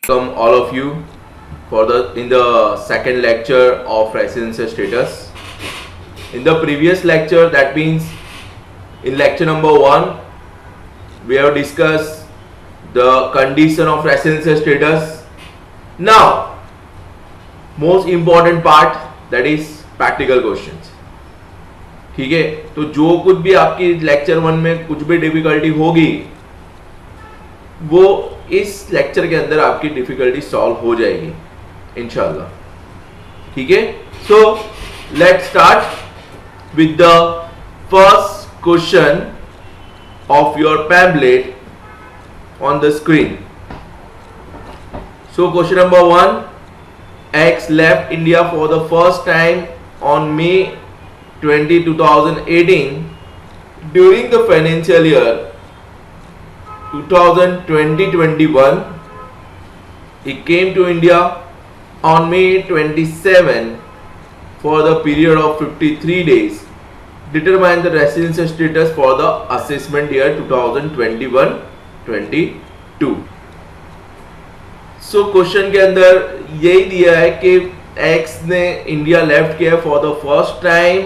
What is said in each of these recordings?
Welcome all of you for the second lecture of residency status. In the previous lecture, that means in lecture number 1, we have discussed the condition of residency status. Now, most important part, that is practical questions. ठीक है, तो जो कुछ भी आपकी lecture 1 में कुछ भी डिफिकल्टी होगी वो इस लेक्चर के अंदर आपकी डिफिकल्टी सॉल्व हो जाएगी इंशाल्लाह. ठीक है, so let's start with the first question of your pamphlet on the screen. So question number 1, X left India for the first time on May 20, 2018 during the financial year 2020-21. He came to India on May 27 for the period of 53 days. Determine the residency status for the assessment year 2021-22. So question के अंदर यही दिया है कि X ने India left किया for the first time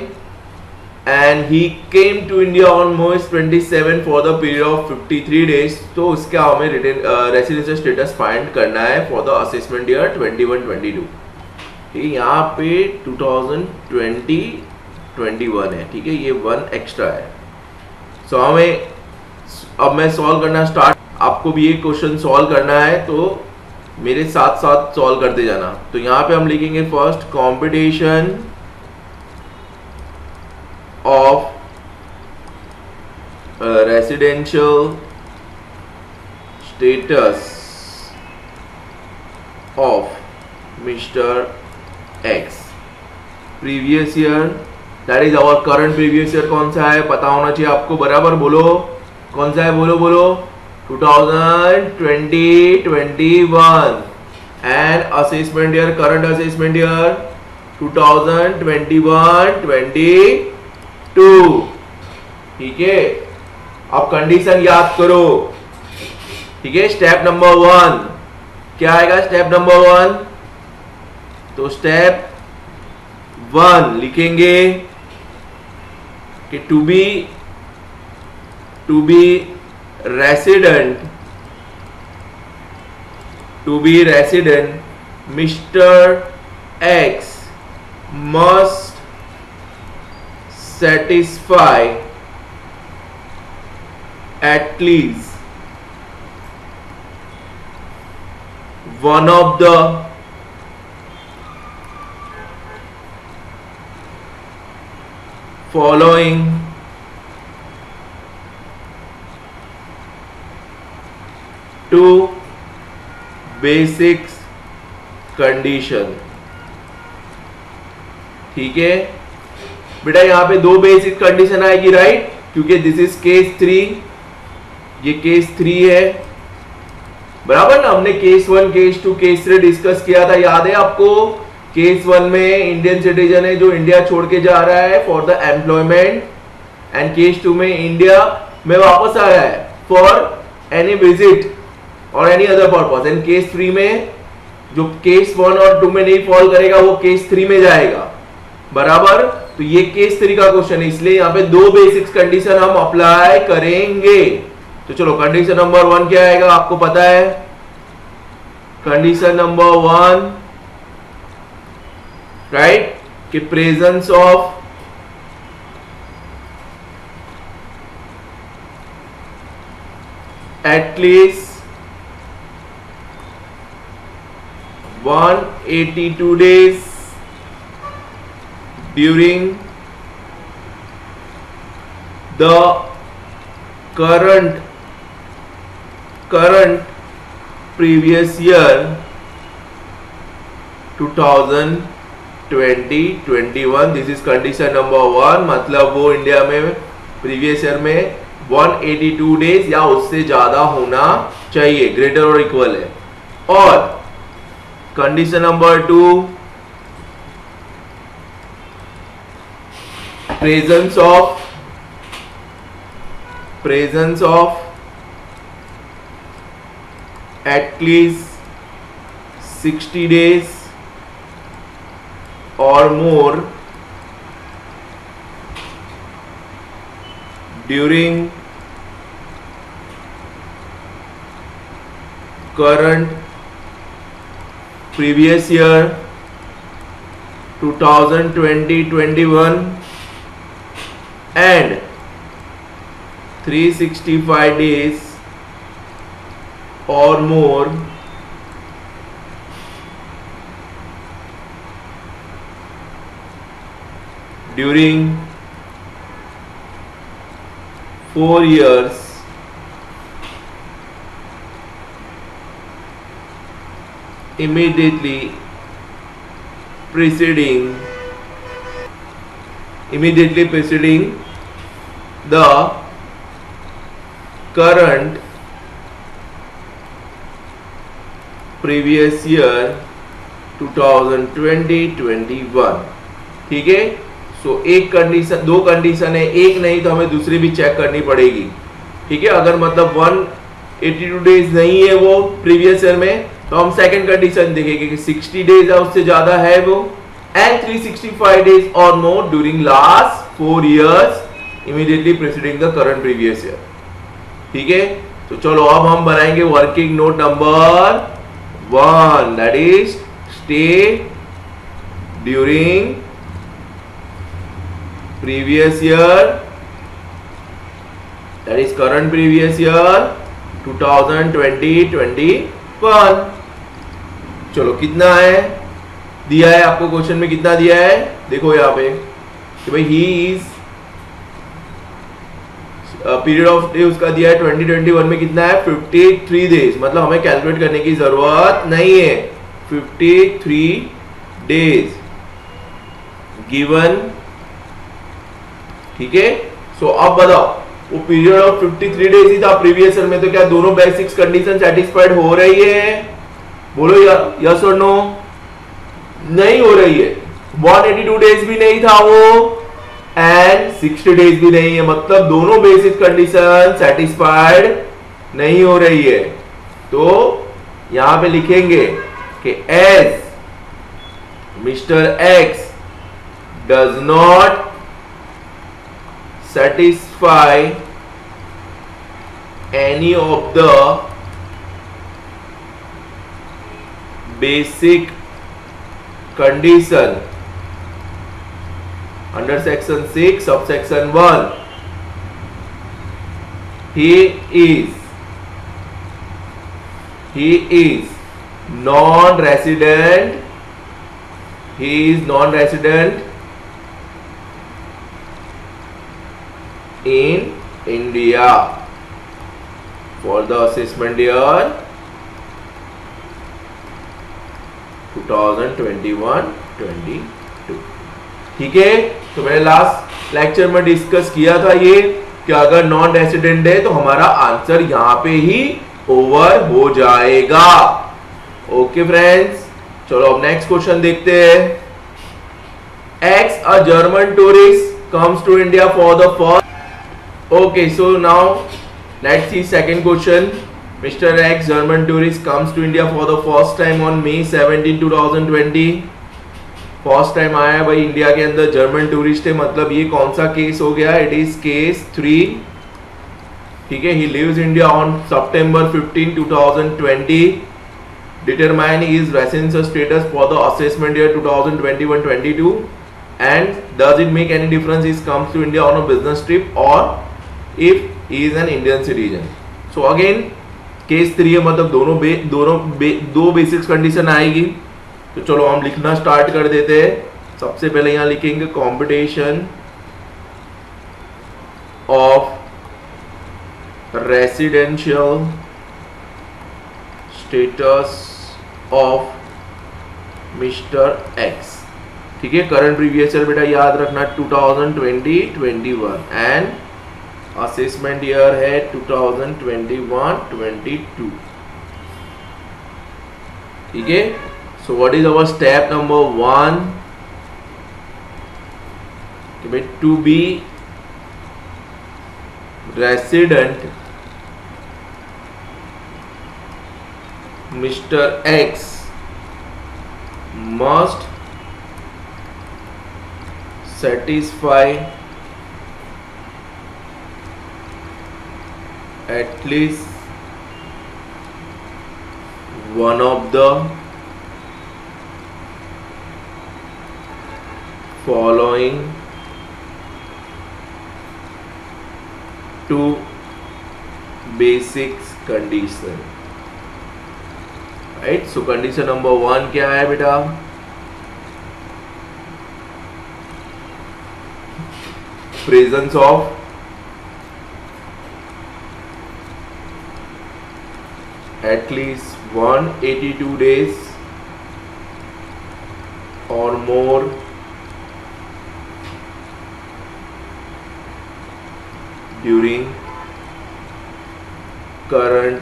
and he came to India on May 27 for the period of 53 days. तो उसका हमें रेसिडेंशियल स्टेटस फाइंड करना है फॉर द असेसमेंट ईयर 21-22. ठीक है, यहाँ पे 2020-21 है. ठीक है, ये 1 एक्स्ट्रा है. सो हमें अब मैं सॉल्व करना स्टार्ट. आपको भी ये क्वेश्चन सॉल्व करना है तो मेरे साथ साथ सॉल्व करते जाना. तो यहां पे हम लिखेंगे first competition of residential status of mister X previous year, that is our current previous year. कौन सा है पता होना चाहिए आपको. बराबर बोलो कौन सा है, बोलो बोलो. 2020-21 and assessment year, current assessment year 2021-22. ठीक है, अब कंडीशन याद करो. ठीक है, स्टेप नंबर 1 क्या आएगा. स्टेप नंबर 1, तो स्टेप 1 लिखेंगे कि to be resident Mr. X must satisfy at least one of the following two basics condition. ठीक है बेटा, यहां पे 2 बेसिक कंडीशन आएगी राइट, क्योंकि दिस इज केस 3, ये केस 3 है. बराबर ना. हमने केस 1, केस 2, केस 3 डिस्कस किया था, याद है आपको. केस 1 में इंडियन सिटीजन है जो इंडिया छोड़ के जा रहा है for the employment, and case 2 में इंडिया में वापस आ रहा है फॉर एनी विजिट और any other purpose. And case 3 में जो केस 1 और 2 में नहीं फॉल करेगा वो केस 3 में जाएगा. बराबर. तो ये केस 3 का क्वेश्चन है, इसलिए यहाँ पे 2 बेसिक्स कंडीशन हम अप्लाई करेंगे. तो चलो कंडीशन नंबर 1 क्या आएगा आपको पता है. कंडीशन नंबर 1 राइट, कि presence of at least 182 days during the current previous year 2020-21. This is condition number 1. मतलब वो इंडिया में प्रीवियस ईयर में 182 डेज या उससे ज्यादा होना चाहिए, ग्रेटर और इक्वल है. और condition number 2, presence of at least 60 days or more during current previous year 2020-21 and 365 days or more during 4 years immediately preceding the current previous year 2020-21। ठीक है, सो एक कंडीशन, दो कंडीशन है, एक नहीं तो हमें दूसरी भी चेक करनी पड़ेगी। ठीक है, अगर मतलब 182 डेज नहीं है वो प्रीवियस ईयर में, तो हम सेकंड कंडीशन देखेंगे कि 60 डेज है उससे ज्यादा है वो, एंड 365 डेज और मोर during last 4 years immediately preceding the current previous year. ठीक है, तो चलो अब हम बनाएंगे working note number 1, that is stay during previous year, that is current previous year 2020-21। चलो कितना है दिया है आपको क्वेश्चन में, कितना दिया है देखो यहाँ पे कि भाई he is period of day उसका दिया है 2021 में कितना है 53 डेज, मतलब हमें कैलकुलेट करने की जरूरत नहीं है। 53 डेज गिवन। ठीक है, सो अब बताओ वो पीरियड ऑफ 53 डेज ही था प्रीवियस ईयर में, तो क्या दोनों बेसिक्स कंडीशन सेटिस्फाइड हो रही है? बोलो यस और नो। नहीं हो रही है। 182 डेज भी नहीं था वो एंड 60 डेज भी नहीं है, मतलब दोनों बेसिक कंडीशन सेटिस्फाइड नहीं हो रही है। तो यहां पे लिखेंगे कि as mister X does not satisfy any of the basic condition under section 6 subsection 1, he is non-resident in India for the assessment year 2021-22। ठीक है, तो मैंने लास्ट लेक्चर में डिस्कस किया था ये कि अगर नॉन रेसिडेंट है तो हमारा आंसर यहां पे ही ओवर हो जाएगा। ओके फ्रेंड्स, चलो अब नेक्स्ट क्वेश्चन देखते हैं। X a German tourist comes to India for the first. Okay, so now let's see second question. Mr. X, German tourist, comes to India for the first time on May 17, 2020. First time आया है भाई India के अंदर, German tourist है, मतलब ये कौन सा केस हो गया? It is case 3। ठीक है, he lives India on September 15, 2020. Determine his residence status for the assessment year 2021-22. And does it make any difference he comes to India on a business trip or if he is an Indian citizen? So again case 3 है, मतलब दो basics condition आएगी। तो चलो हम लिखना start कर देते हैं। सबसे पहले यहां लिखेंगे competition of residential status of mister x. ठीक है, करंट प्रीवियस ईयर बेटा याद रखना 2020-21 एंड असेसमेंट ईयर है 2021-22। ठीक है, so what is our step number 1? To be resident mister X must satisfy at least one of the following two basic condition. Right? So condition number 1 क्या है बेटा? Presence of at least 182 days or more during current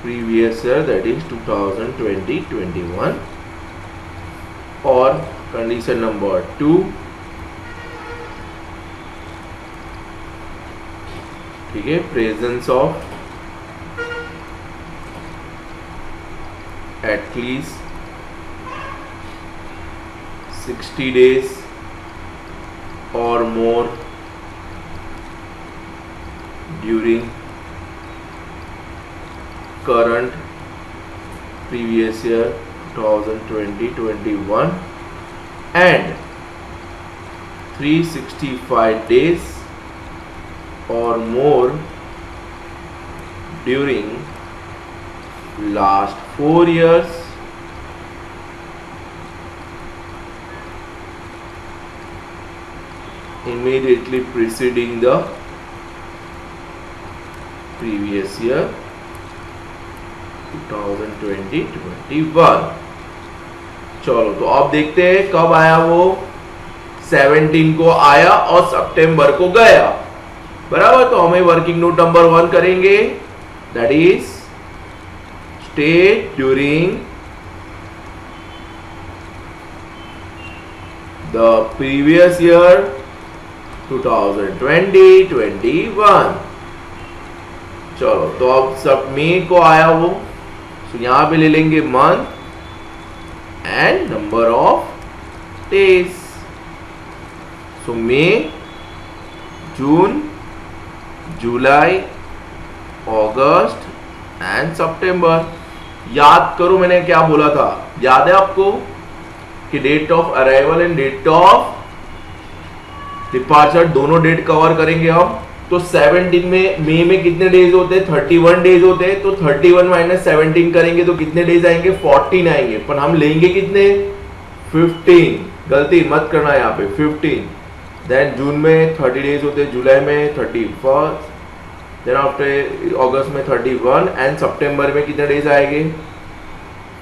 previous year, that is 2020-21, or condition number 2, ठीक है, presence of at least 60 days or more during current previous year 2020-21 and 365 days or more during last 4 years immediately preceding the previous year 2020-21. चलो तो अब देखते हैं कब आया वो 17 को आया और सितंबर को गया, बराबर। तो हमें वर्किंग नोट नंबर 1 करेंगे, that is stay during the previous year 2020-21। चलो तो अब सब मई को आया वो, तो यहां पे ले लेंगे month and number of days. So May, June, July, August and September. याद करो मैंने क्या बोला था, याद है आपको कि date of arrival and date of departure दोनों डेट कवर करेंगे हम। तो 17 में मई में कितने डेज होते हैं? 31 डेज होते हैं। तो 31 माइनस 17 करेंगे तो कितने डेज आएंगे? 14 आएंगे। पर हम लेंगे कितने? 15। गलती मत करना यहाँ पे, 15। देन जून में 30 डेज होते हैं, जुलाई में 31, देन आफ्टर अगस्त में 31 एंड सितंबर में कितने डेज आएंगे?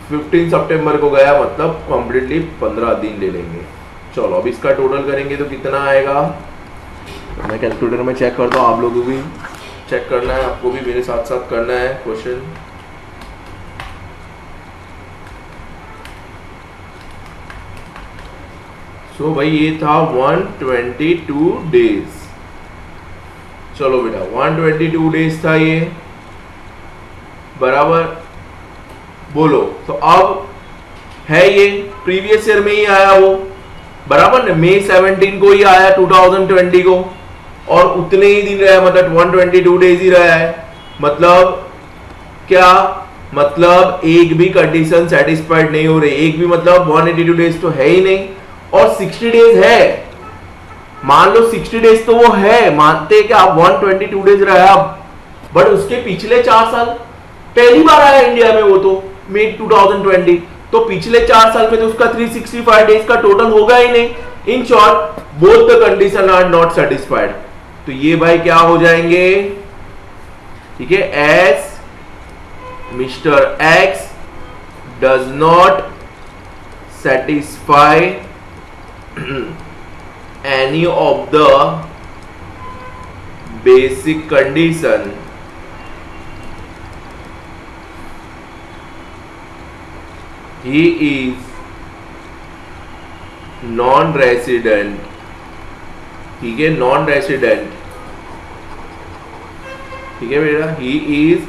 15 सितंबर को गया, मतलब कंप्लीटली 15 दिन ले लेंगे। चलो अब इसका टोटल करेंगे तो कितना आएगा? मैं कैलकुलेटर में चेक करता हूँ, आप लोगों को भी चेक करना है, आपको भी मेरे साथ साथ करना है क्वेश्चन। सो भाई ये था 122 डेज। चलो बेटा 122 डेज था ये, बराबर। बोलो तो अब है ये प्रीवियस ईयर में ही आया वो, बराबर ना। मई 17 को ही आया 2020 को, और उतने ही दिन रहा, मतलब 122 डेज ही रहा है। मतलब क्या? मतलब एक भी कंडीशन सेटिस्फाइड नहीं हो रही, एक भी, मतलब 182 डेज तो है ही नहीं। और 60 डेज है, मान लो 60 डेज तो वो है, मानते हैं कि आप 122 डेज रहा, बट उसके पिछले 4 साल पहली बार आया इंडिया में वो, तो मई 2020, तो पिछले 4 साल में तो उसका 365 डेज का टोटल होगा ही नहीं। In short both the condition are not satisfied. तो ये भाई क्या हो जाएंगे? ठीक है, as mister X does not satisfy any of the basic condition he is non-resident। ठीक है, नॉन रेसिडेंट, ठीक है बेटा, he is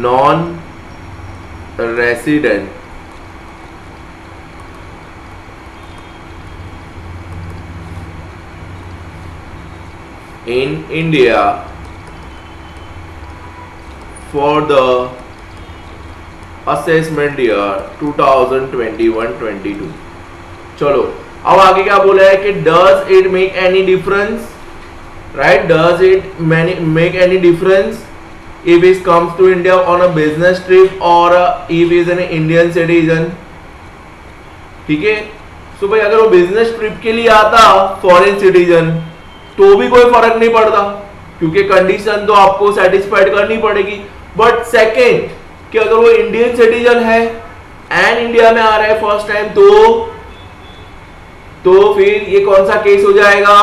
non resident in India for the assessment year 2021-22। चलो अब आगे क्या बोला है कि does it make any difference, right? Does it make any difference if he comes to India on a business trip or if he is an Indian citizen? ठीक है, सो भाई अगर वो बिजनेस ट्रिप के लिए आता फॉरेन सिटीजन तो भी कोई फर्क नहीं पड़ता, क्योंकि कंडीशन तो आपको सेटिस्फाइड करनी पड़ेगी। बट सेकेंड कि अगर वो इंडियन सिटीजन है एंड इंडिया में आ रहा है फर्स्ट टाइम, तो फिर ये कौन सा केस हो जाएगा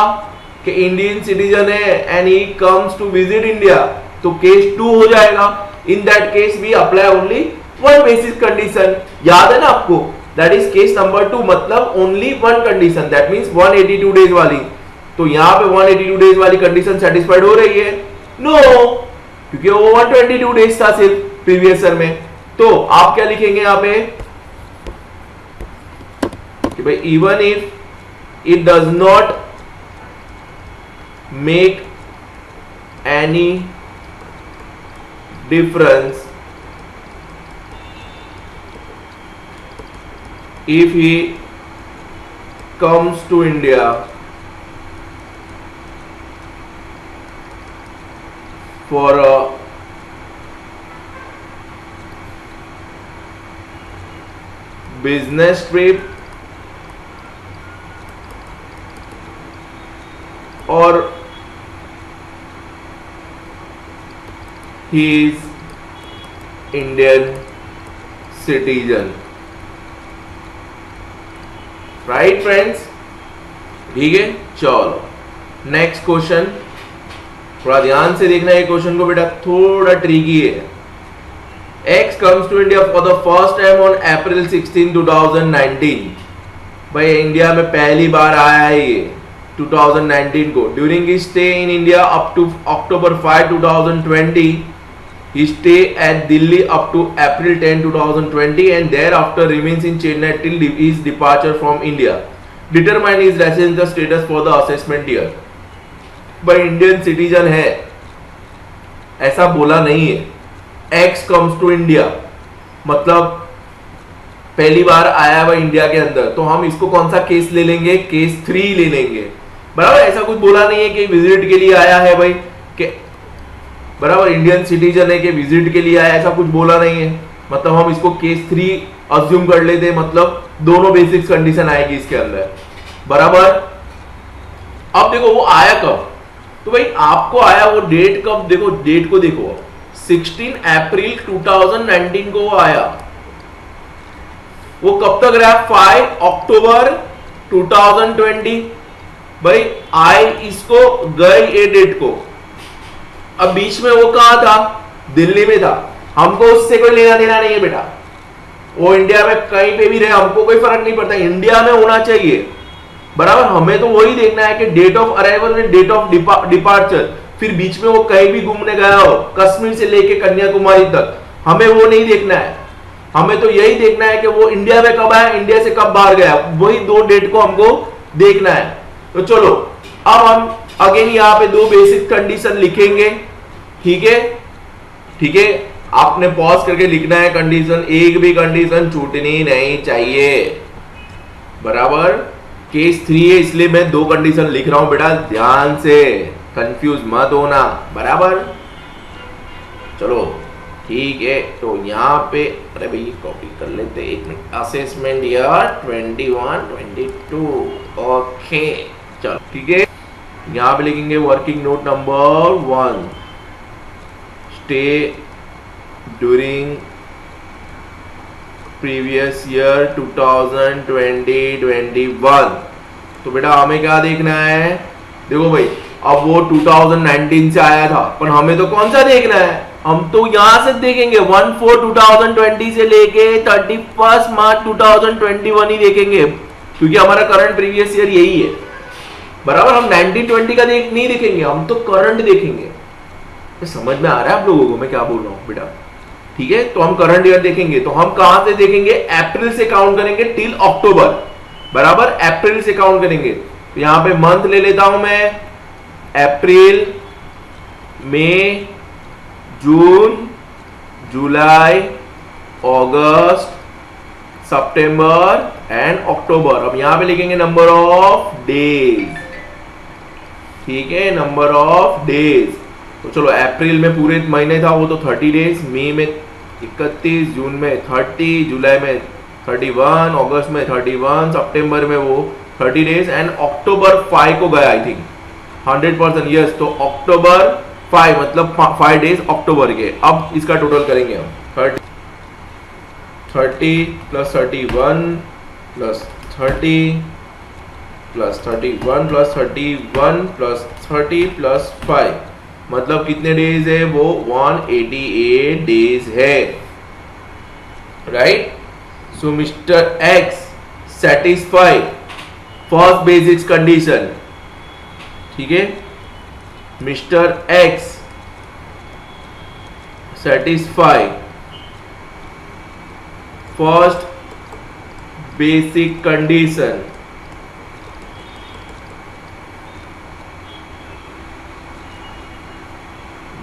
कि इंडियन सिटीजन है and he comes to visit India, तो केस 2 हो जाएगा। In that case we apply only one basic condition, याद है ना आपको, दैट इज केस नंबर 2, मतलब only one condition, that means 182 days वाली। तो यहां पे 182 डेज वाली कंडीशन सेटिस्फाइड हो रही है? नो, क्योंकि वो 122 डेज था सिर्फ प्रीवियस ईयर में। तो आप क्या लिखेंगे यहां पे कि भाई even if it does not make any difference if he comes to India for a business trip or he is Indian citizen, right friends? ठीक है, चलो नेक्स्ट क्वेश्चन, थोड़ा ध्यान से देखना है क्वेश्चन को बेटा, थोड़ा ट्रिकी है। X comes to India for the first time on April 16, 2019। भाई इंडिया में पहली बार आया है ये 2019 को। During his stay in India up to October 5, 2020, he stay at Delhi up to April 10, 2020 and thereafter remains in Chennai till his departure from India. Determine his residence status for the assessment year। भाई Indian citizen है ऐसा बोला नहीं है। X comes to India मतलब पहली बार आया है इंडिया के अंदर, तो हम इसको कौन सा केस ले लेंगे? केस 3 ले लेंगे, बराबर। ऐसा कुछ बोला नहीं है कि विजिट के लिए आया है भाई, कि बराबर इंडियन सिटीजन है कि विजिट के लिए आया, ऐसा कुछ बोला नहीं है। मतलब हम इसको केस 3 अज्यूम कर लेते हैं, मतलब दोनों बेसिक कंडीशन आएगी इसके अंदर, बराबर। अब देखो वो आया कब, तो भाई आपको आया वो डेट कब, देखो डेट को देखो, 16 अप्रैल 2019 को वो आया। वो कब तक रहा? 5 अक्टूबर 2020। भाई आए इसको, गए ये डेट को। अब बीच में वो कहां था? दिल्ली में था। हमको उससे कोई लेना देना नहीं है बेटा, वो इंडिया में कहीं पे भी रहे हमको कोई फर्क नहीं पड़ता, इंडिया में होना चाहिए, बराबर। हमें तो वही देखना है कि डेट ऑफ अराइवल में डेट ऑफ डिपार्चर, फिर बीच में वो कहीं भी घूमने गया हो, कश्मीर से लेके कन्याकुमारी तक, हमें वो नहीं देखना है। हमें तो यही देखना है कि वो इंडिया में कब आया, इंडिया से कब बाहर गया, वही 2 डेट को हमको देखना है। तो चलो अब हम अगेन यहाँ पे 2 बेसिक कंडीशन लिखेंगे, ठीक है? ठीक है, आपने पॉज करके लिखना है कंडीशन, एक भी कंडीशन छूटनी नहीं चाहिए, बराबर। केस 3 है इसलिए मैं 2 कंडीशन लिख रहा हूं बेटा, ध्यान से, कंफ्यूज मत होना, बराबर। चलो ठीक है, तो यहाँ पे अरे भाई कॉपी कर लेते एक मिनट, असेसमेंट ईयर 21-22, ओके चलो ठीक है। यहाँ पे लिखेंगे working note number 1, stay during previous year 2020-21। तो बेटा हमें क्या देखना है? देखो भाई अब वो 2019 से आया था, पर हमें तो कौन सा देखना है? हम तो यहां से देखेंगे 1/4/2020 से लेके 31 मार्च 2021 ही देखेंगे, क्योंकि हमारा करंट प्रीवियस ईयर यही है, बराबर। हम 1920 का नहीं देखेंगे, हम तो करंट देखेंगे। तो समझ में आ रहा है आप लोगों को मैं क्या बोल रहा हूँ बेटा? ठीक है, तो हम करंट ईयर देखेंगे तो हम कहां से देखेंगे, अप्रैल से काउंट करेंगे टिल अक्टूबर, बराबर, अप्रैल से काउंट करेंगे। तो यहां पे मंथ ले लेता हूं मैं, अप्रैल, मई, June, July, August, September and October. अब यहां पे लिखेंगे नंबर ऑफ डेज, ठीक है, नंबर ऑफ डेज। तो चलो अप्रैल में पूरे महीने था वो तो 30 डेज, मई में 31, जून में 30, जुलाई में 31, अगस्त में 31, सितंबर में वो 30 डेज एंड अक्टूबर 5 को गया आई थिंक 100% यस। तो अक्टूबर 5 मतलब 5 डेज अक्टूबर के। अब इसका टोटल करेंगे हम 30 plus 31 plus 30 plus 31 plus 31 plus 30 plus 5 मतलब कितने डेज है वो 188 डेज है, right. So mister x satisfy first basics condition, ठीक है, mister x satisfy first basic condition,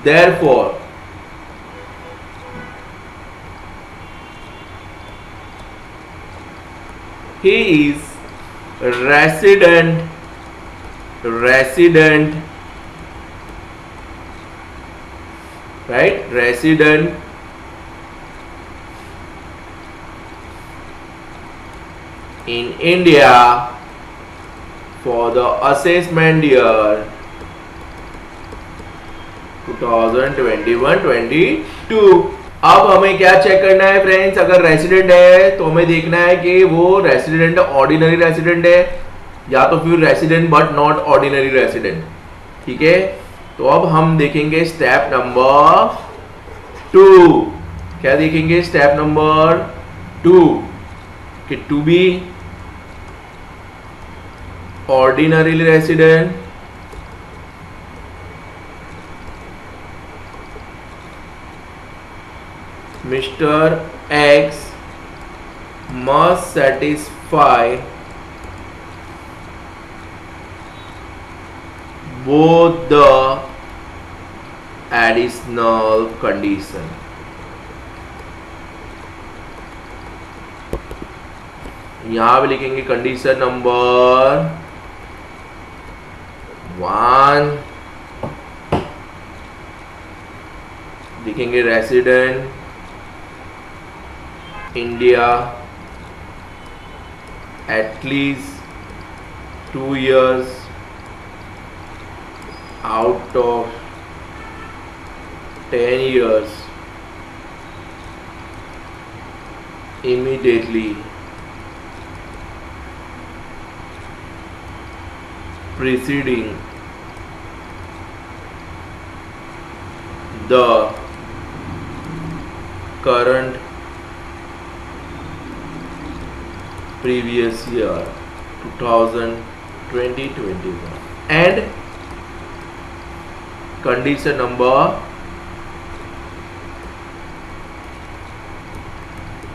therefore he is resident right, resident in India for the assessment year 2021-22। अब हमें क्या चेक करना है फ्रेंड्स, अगर रेसिडेंट है तो हमें देखना है कि वो रेसिडेंट ऑर्डिनरी रेसिडेंट है या तो फिर resident but not ordinary resident, ठीक है। तो अब हम देखेंगे स्टेप नंबर 2। क्या देखेंगे स्टेप नंबर 2 कि to be ordinary resident Mr. X must satisfy both the additional condition। यहां पे लिखेंगे कंडीशन नंबर 1, लिखेंगे resident India at least 2 years out of 10 years immediately preceding the current previous year 2020-21 and condition number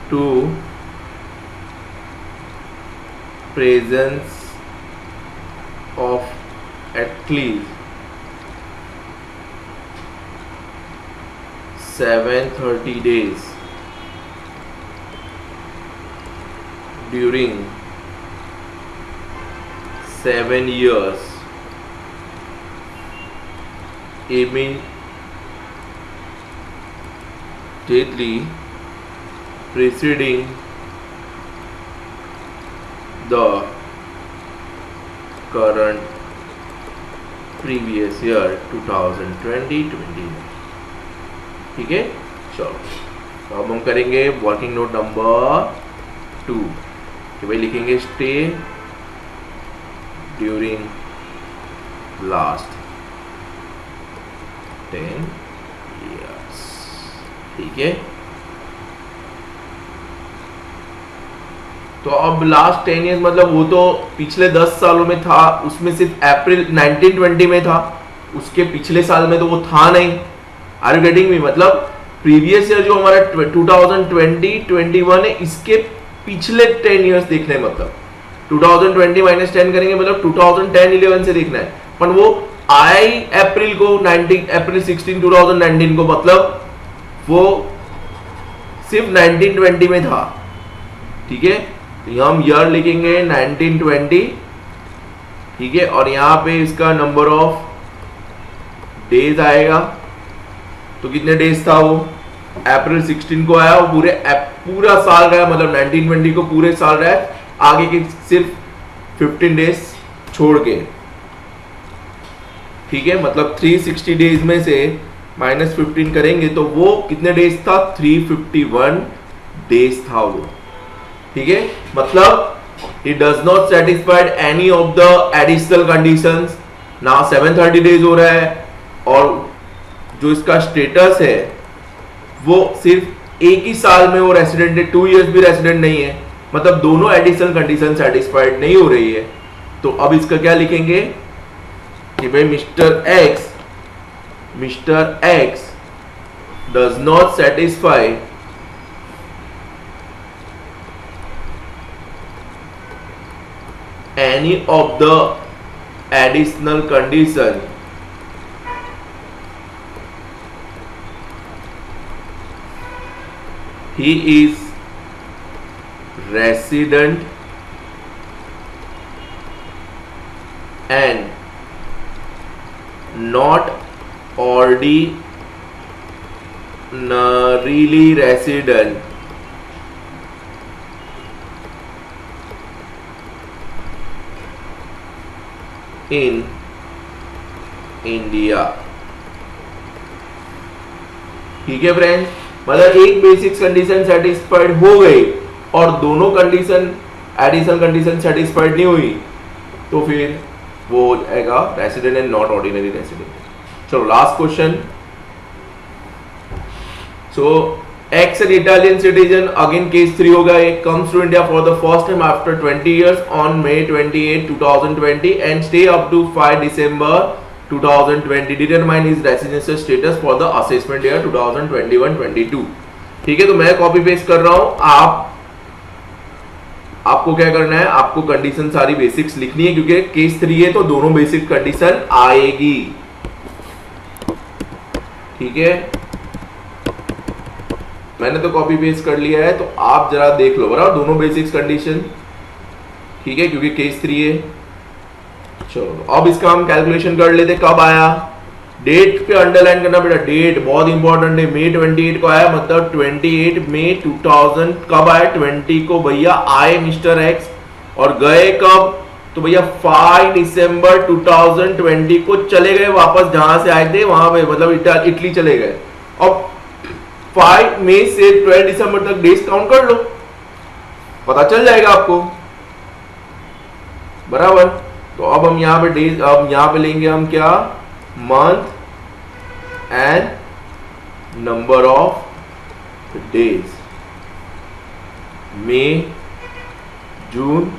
2, presence of at least 730 days during 7 years immediately preceding the current previous year 2020-21, ठीक है। चलो तो अब हम करेंगे working note number 2 कि भाई लिखेंगे स्टे ड्यूरिंग लास्ट 10 years, ठीक है। तो अब लास्ट 10 years मतलब वो तो पिछले 10 सालों में था, उसमें सिर्फ अप्रैल 1920 में था, उसके पिछले साल में तो वो था नहीं। आर यू गेटिंग मी, मतलब प्रीवियस ईयर जो हमारा 2020 21 है, इसके पिछले 10 इयर्स देखने हैं, मतलब 2020 माइनस 10 करेंगे मतलब 2010 11 से देखना है, पर वो आई अप्रैल को 19 अप्रैल 16 2019 को, मतलब वो सिर्फ 1920 में था। ठीक है, तो हम ईयर लिखेंगे 1920, ठीक है, और यहां पे इसका नंबर ऑफ डेज आएगा। तो कितने डेज था वो, अप्रैल 16 को आया, वो पूरा साल रहा, मतलब 1920 को पूरे साल रहा, आगे के सिर्फ 15 डेज छोड़ के। ठीक है, मतलब 360 डेज में से -15 करेंगे तो वो कितने डेज था, 351 डेज था वो। ठीक है, मतलब it does not satisfied any of the additional conditions। ना 730 डेज हो रहा है, और जो इसका स्टेटस है वो सिर्फ एक ही साल में वो रेसिडेंट है, 2 इयर्स भी रेसिडेंट नहीं है, मतलब दोनों एडिशनल कंडीशन सेटिस्फाइड नहीं हो रही है। तो अब इसका क्या लिखेंगे कि भाई mister X does not satisfy any of the additional condition he is resident and not ordinarily resident in India. ठीक है फ्रेंड्स, मतलब एक बेसिक कंडीशन सेटिस्फाइड हो गई और दोनों कंडीशन एडिशनल कंडीशन सेटिस्फाइड नहीं हुई, तो फिर वो हो जाएगा resident and not ordinary resident. चलो last question. So x an Italian citizen, again case 3 होगा, एक comes to India for the first time after 20 years on May 28 2020 and stay up to 5 December 2020, determine his residential status for the assessment year 2021-22। ठीक है, तो मैं copy paste कर रहा हूं, आपको क्या करना है, आपको कंडीशन सारी बेसिक्स लिखनी है, क्योंकि केस 3 है तो दोनों बेसिक कंडीशन आएगी। ठीक है, मैंने तो कॉपी पेस्ट कर लिया है, तो आप जरा देख लो बराबर दोनों बेसिक्स कंडीशन। ठीक है, क्योंकि केस 3 है। चलो अब इसका हम कैलकुलेशन कर लेते, कब आया, डेट पे अंडरलाइन करना बेटा, डेट बहुत इंपॉर्टेंट है। May 28 को आया, मतलब 28 May 2000 कब आया, 20 को भैया आए मिस्टर एक्स, और गए कब, तो भैया 5 December 2020 को चले गए वापस, जहां से आए थे वहां पे, मतलब इटली चले गए। अब 5 मई से 12 दिसंबर तक डेज काउंट कर लो, पता चल जाएगा आपको बराबर। तो अब हम यहां पे डेज, अब यहां पे लेंगे हम क्या, month and number of days, May, June,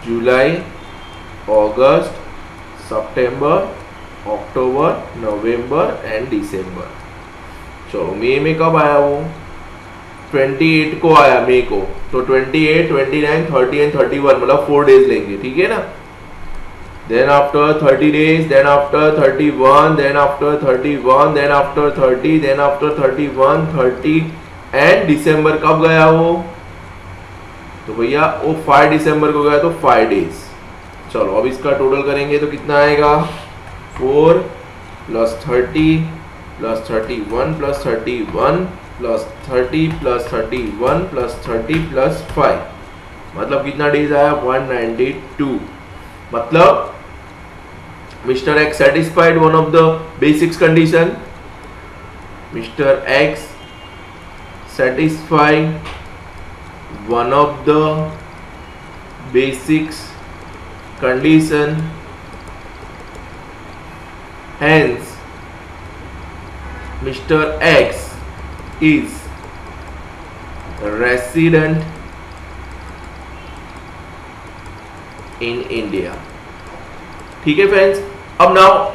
July, August, September, October, November and December. चलो मई में कब आया वो, 28 को आया मई को, तो 28, 29, 30 एंड 31, मतलब 4 डेज लेंगे। ठीक है ना, then after 30 days, then after 31, then after 31, then after 30, then after 31, 30 and December कब गया वो, तो भैया वो 5 दिसंबर को गया, तो 5 डेज। चलो अब इसका टोटल करेंगे तो कितना आएगा, 4 + 30 + 31 + 31 + 30 + 31 + 30 + 5, मतलब कितना डेज आया, 192। मतलब mister x satisfied one of the basics condition, mister x satisfied one of the basics condition, hence Mr. X is resident in India। ठीक है फ्रेंड्स, अब नाउ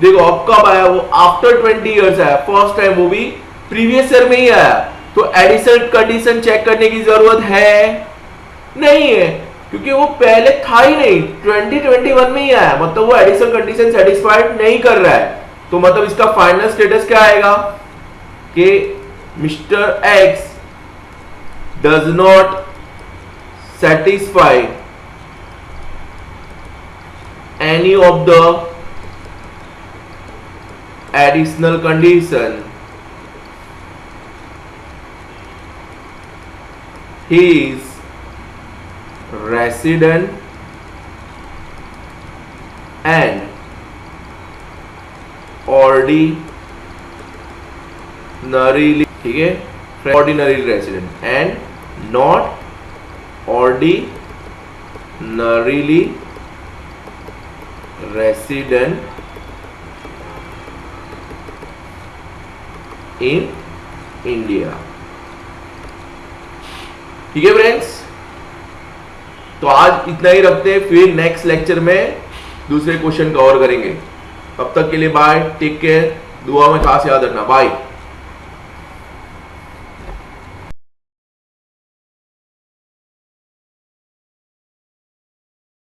देखो अब कब आया वो, आफ्टर 20 इयर्स आया, फर्स्ट टाइम, वो भी प्रीवियस ईयर में ही आया। तो एडिशनल कंडीशन चेक करने की जरूरत है नहीं है, क्योंकि वो पहले था ही नहीं, 2021 में ही आया, मतलब वो एडिशनल कंडीशन सेटिस्फाइड नहीं कर रहा है। तो मतलब इसका फाइनल स्टेटस क्या आएगा कि mister X does not satisfy any of the additional condition, he is resident and ordinarily, ठीक है, ordinary resident and not ordinarily resident in India। ठीक है फ्रेंड्स, तो आज इतना ही रखते हैं, फिर नेक्स्ट लेक्चर में दूसरे क्वेश्चन कवर करेंगे। तब तक के लिए बाय, टेक केयर, दुआ में खास याद रखना, बाय।